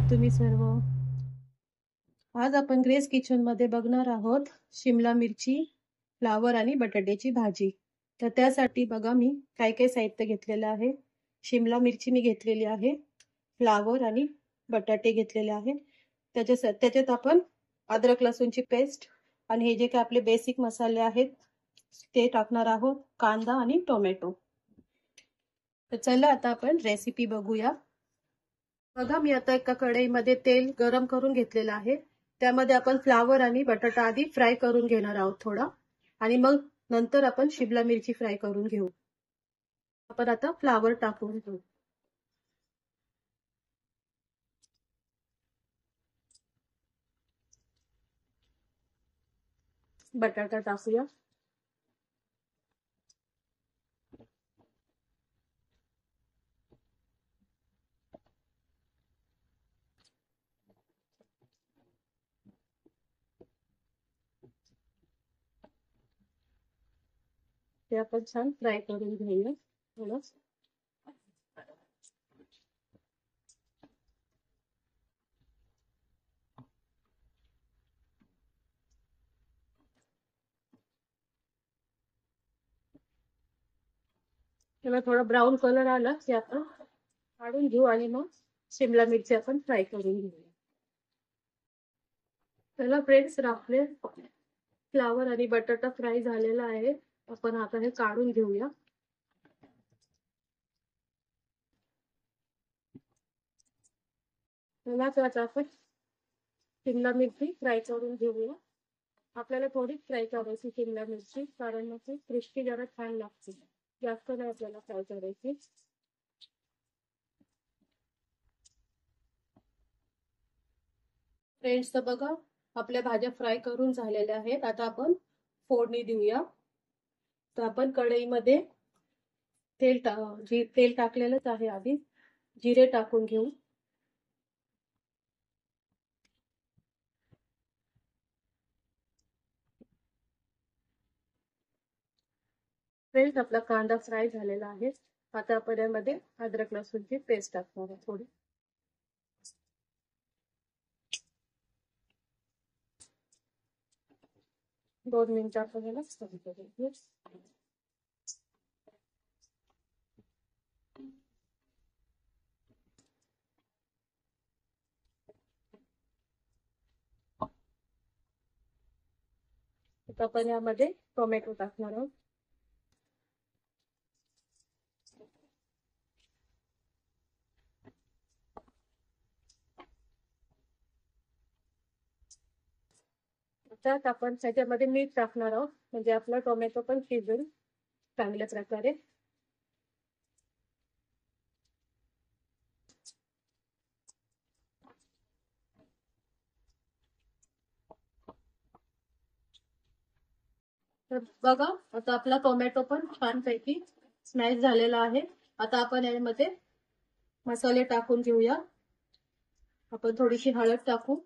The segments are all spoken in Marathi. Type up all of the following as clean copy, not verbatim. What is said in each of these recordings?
आहात तुम्ही सर्व? आज आपण ग्रेस किचन मध्ये बघणार आहोत शिमला मिरची, फ्लावर आणि बटाट्याची भाजी. तर त्यासाठी बघा मी काय काय साहित्य घेतलेलं आहे. शिमला मिरची मी घेतलेली आहे, फ्लावर आणि बटाटे घेतलेले आहे. त्याच्यात आपण अद्रक लसूणची पेस्ट आणि हे जे काय आपले बेसिक मसाले आहेत ते टाकणार आहोत, कांदा आणि टोमॅटो. तर चला आता आपण रेसिपी बघूया. बघा मी आता एका कढईमध्ये तेल गरम करून घेतलेलं आहे. त्यामध्ये आपण फ्लावर आणि बटाटा आधी फ्राय करून घेणार आहोत थोडा, आणि मग नंतर आपण शिमला मिरची फ्राय करून घेऊ. आपण आता फ्लावर टाकून घेऊ. बटाटा टाकूया. ते आपण छान फ्राय करून घेऊया थोडं. त्याला थोडा ब्राऊन कलर आला की आपण काढून घेऊ आणि मग शिमला मिरची आपण फ्राय करून घेऊया. चला फ्रेंड्स, आपले फ्लावर आणि बटाटा फ्राय झालेला आहे. आपण आता हे काढून घेऊया. त्यात आपण शिमला मिरची फ्राय करून घेऊया. आपल्याला थोडी फ्राय करायची शिमला मिरची, कारण मग ती क्रिस्पी जरा छान लागते. जास्त नाही आपल्याला फ्राय करायची. फ्रेंड्स, तर बघा आपल्या भाज्या फ्राय करून झालेल्या आहेत. आता आपण फोडणी देऊया. तर आपण कढईमध्ये तेल टाकलेलंच आहे. आधी जिरे टाकून घेऊ. फ्रेंड्स, आपला कांदा फ्राय झालेला आहे. आता आपण यामध्ये अद्रक लसूणची पेस्ट टाकणार आहे थोडी. दोन मिनिटं आपण याला फ्राय करूया. आता आपण यामध्ये टोमॅटो टाकणार आहोत. त्यात आपण त्याच्यामध्ये मीठ टाकणार आहोत, म्हणजे आपला टोमॅटो पण शिजेल चांगल्या प्रकारे. तर बघा आता आपला टोमॅटो पण छानपैकी स्मॅश झालेला आहे. आता आपण यामध्ये मसाले टाकून घेऊया. आपण थोडीशी हळद टाकू,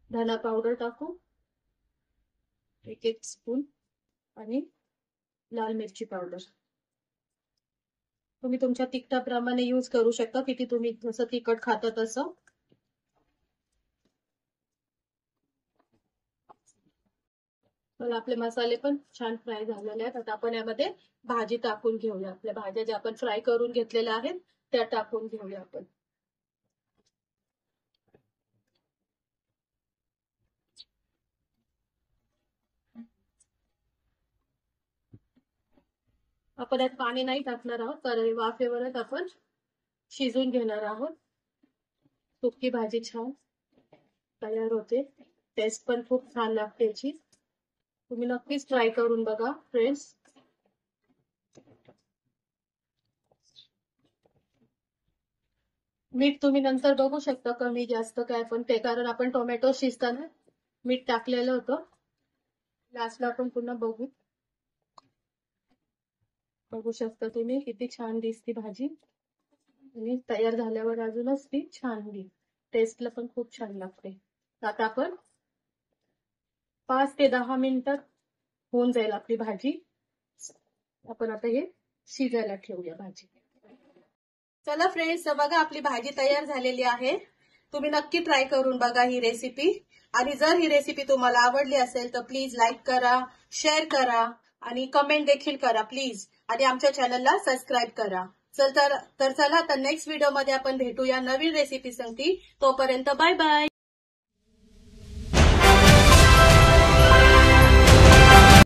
धना पावडर टाकू 1 स्पून, आणि लाल मिरची पावडर. तुम्ही तुमच्या तिखटाप्रमाणे यूज करू शकता, किती तुम्ही जसं तिखट खाता तसं. तर आपले मसाले पण छान फ्राय झालेले आहेत. आता आपण यामध्ये भाजी टाकून घेऊया. आपल्या भाज्या ज्या आपण फ्राय करून घेतलेल्या आहेत त्या टाकून घेऊया आपण. आपण यात पाणी नाही टाकणार आहोत, कारण वाफेवरच आपण शिजून घेणार आहोत. सुकी भाजी छान तयार होते. टेस्ट पण खूप छान लागते याची. तुम्ही नक्कीच ट्राय करून बघा फ्रेंड्स. मीठ तुम्ही नंतर बघू शकता कमी जास्त काय पण ते, कारण आपण टोमॅटो शिजताना मीठ टाकलेलं होतं. लास्टला आपण पुन्हा बघू शकता तुम्ही किती छान दिसते भाजी, आणि तयार झाल्यावर अजूनच ती छान होईल. टेस्टला पण खूप छान लागते. आता आपण 5 ते 10 मिनिटात होऊन जाईल आपली भाजी. आपण आता हे शिजायला ठेवूया भाजी. चला फ्रेंड्स, बघा आपली भाजी तयार झालेली आहे. तुम्ही नक्की ट्राय करून बघा ही रेसिपी. आणि जर ही रेसिपी तुम्हाला आवडली असेल तर प्लीज लाईक करा, शेअर करा आणि कमेंट देखील करा प्लीज. आणि आमच्या चॅनलला सबस्क्राईब करा. चला तर नेक्स्ट व्हिडिओमध्ये आपण भेटूया नवीन रेसिपी संगती. तोपर्यंत बाय बाय.